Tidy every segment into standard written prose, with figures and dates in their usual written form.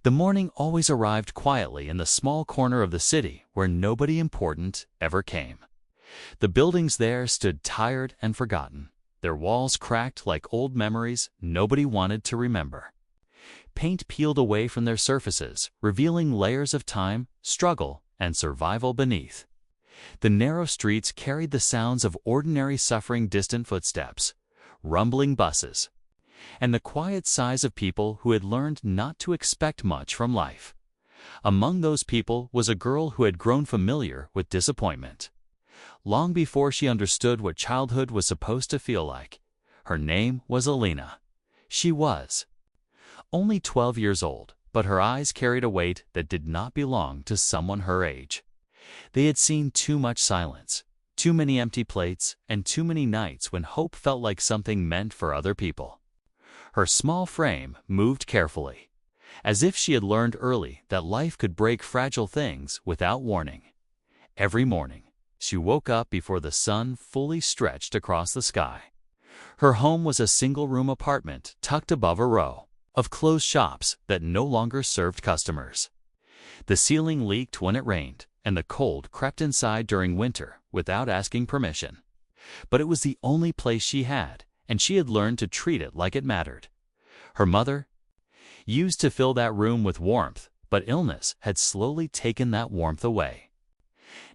The morning always arrived quietly in the small corner of the city where nobody important ever came. The buildings there stood tired and forgotten, their walls cracked like old memories nobody wanted to remember. Paint peeled away from their surfaces, revealing layers of time, struggle, and survival beneath. The narrow streets carried the sounds of ordinary suffering, distant footsteps, rumbling buses, and the quiet sighs of people who had learned not to expect much from life. Among those people was a girl who had grown familiar with disappointment. Long before she understood what childhood was supposed to feel like, her name was Alina. She was only 12 years old, but her eyes carried a weight that did not belong to someone her age. They had seen too much silence, too many empty plates, and too many nights when hope felt like something meant for other people. Her small frame moved carefully, as if she had learned early that life could break fragile things without warning. Every morning, she woke up before the sun fully stretched across the sky. Her home was a single-room apartment tucked above a row of closed shops that no longer served customers. The ceiling leaked when it rained, and the cold crept inside during winter without asking permission. But it was the only place she had, and she had learned to treat it like it mattered. Her mother used to fill that room with warmth, but illness had slowly taken that warmth away.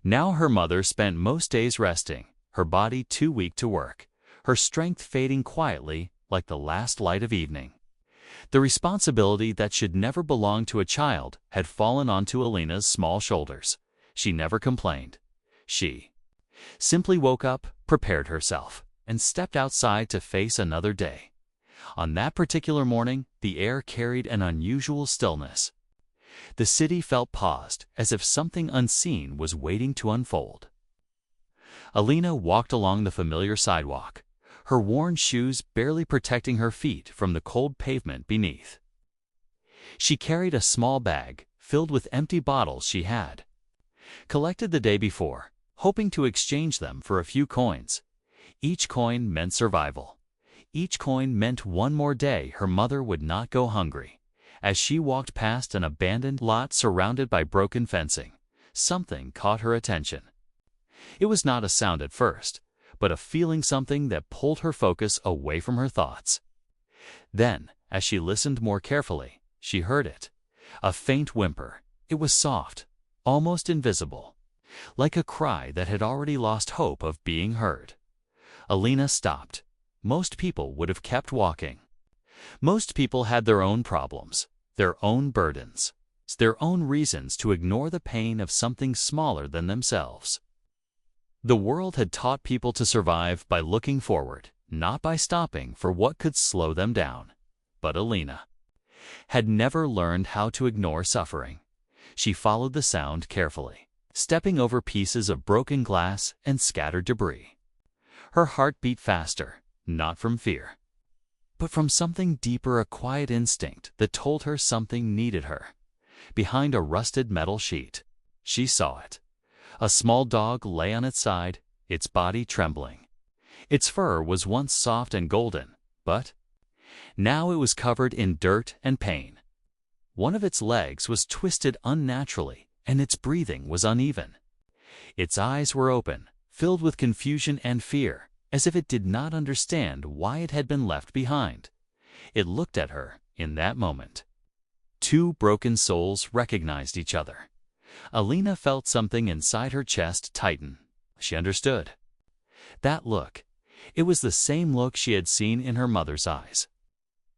Now her mother spent most days resting, her body too weak to work, her strength fading quietly like the last light of evening. The responsibility that should never belong to a child had fallen onto Alina's small shoulders. She never complained. She simply woke up, prepared herself, and stepped outside to face another day. On that particular morning, the air carried an unusual stillness. The city felt paused, as if something unseen was waiting to unfold. Alina walked along the familiar sidewalk, her worn shoes barely protecting her feet from the cold pavement beneath. She carried a small bag filled with empty bottles she had collected the day before, hoping to exchange them for a few coins. Each coin meant survival. Each coin meant one more day her mother would not go hungry. As she walked past an abandoned lot surrounded by broken fencing, something caught her attention. It was not a sound at first, but a feeling, something that pulled her focus away from her thoughts. Then, as she listened more carefully, she heard it. A faint whimper. It was soft, almost invisible, like a cry that had already lost hope of being heard. Alina stopped. Most people would have kept walking. Most people had their own problems, their own burdens, their own reasons to ignore the pain of something smaller than themselves. The world had taught people to survive by looking forward, not by stopping for what could slow them down. But Alina had never learned how to ignore suffering. She followed the sound carefully, stepping over pieces of broken glass and scattered debris. Her heart beat faster, not from fear, but from something deeper, a quiet instinct that told her something needed her. Behind a rusted metal sheet, she saw it. A small dog lay on its side, its body trembling. Its fur was once soft and golden, but now it was covered in dirt and pain. One of its legs was twisted unnaturally, and its breathing was uneven. Its eyes were open, filled with confusion and fear, as if it did not understand why it had been left behind. It looked at her in that moment. Two broken souls recognized each other. Alina felt something inside her chest tighten. She understood. That look. It was the same look she had seen in her mother's eyes.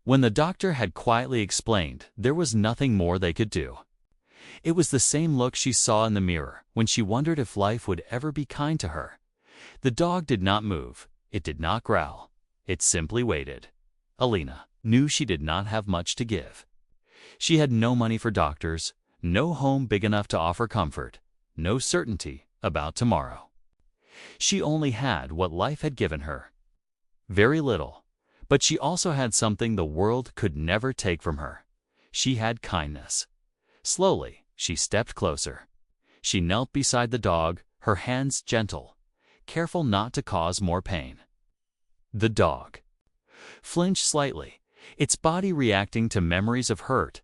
When the doctor had quietly explained there was nothing more they could do. It was the same look she saw in the mirror when she wondered if life would ever be kind to her. The dog did not move. It did not growl. It simply waited. Alina knew she did not have much to give. She had no money for doctors, no home big enough to offer comfort, no certainty about tomorrow. She only had what life had given her. Very little, but she also had something the world could never take from her. She had kindness. Slowly, she stepped closer. She knelt beside the dog, her hands gentle, careful not to cause more pain. The dog flinched slightly, its body reacting to memories of hurt,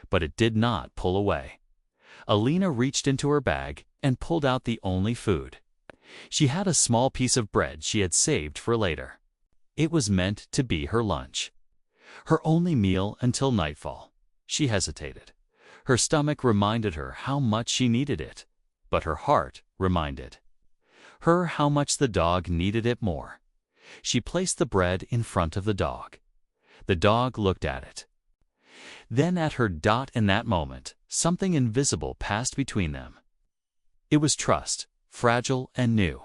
but it did not pull away. Alina reached into her bag and pulled out the only food. She had a small piece of bread she had saved for later. It was meant to be her lunch. Her only meal until nightfall. She hesitated. Her stomach reminded her how much she needed it, but her heart reminded her how much the dog needed it more. She placed the bread in front of the dog. The dog looked at it. Then at her. In that moment, something invisible passed between them. It was trust, fragile and new.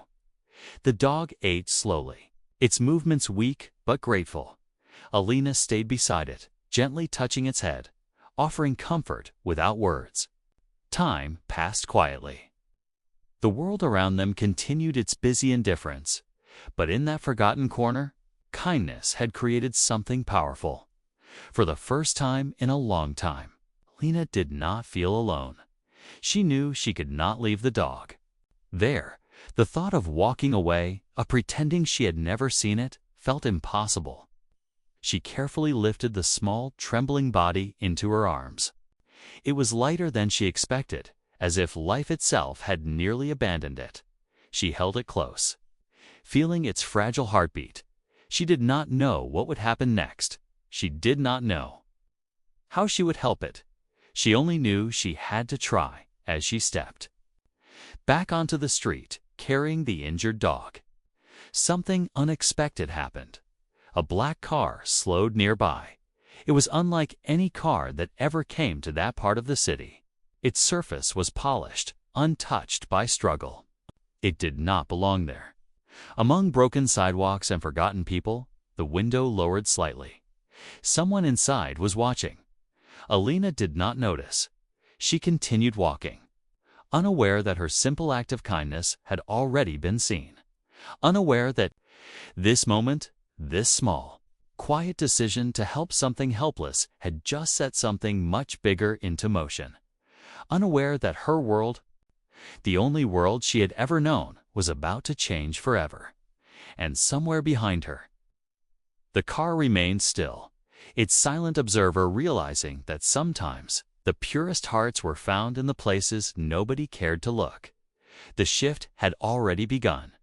The dog ate slowly, its movements weak but grateful. Alina stayed beside it, gently touching its head, offering comfort without words. Time passed quietly. The world around them continued its busy indifference, but in that forgotten corner, kindness had created something powerful. For the first time in a long time, Alina did not feel alone. She knew she could not leave the dog there. The thought of walking away, of pretending she had never seen it, felt impossible. She carefully lifted the small, trembling body into her arms. It was lighter than she expected, as if life itself had nearly abandoned it. She held it close, feeling its fragile heartbeat. She did not know what would happen next. She did not know how she would help it. She only knew she had to try as she stepped back onto the street, carrying the injured dog. Something unexpected happened. A black car slowed nearby. It was unlike any car that ever came to that part of the city. Its surface was polished, untouched by struggle. It did not belong there. Among broken sidewalks and forgotten people, the window lowered slightly. Someone inside was watching. Alina did not notice. She continued walking, unaware that her simple act of kindness had already been seen. Unaware that this moment, this small, quiet decision to help something helpless had just set something much bigger into motion. Unaware that her world, the only world she had ever known, was about to change forever. And somewhere behind her, the car remained still, its silent observer realizing that sometimes the purest hearts were found in the places nobody cared to look. The shift had already begun.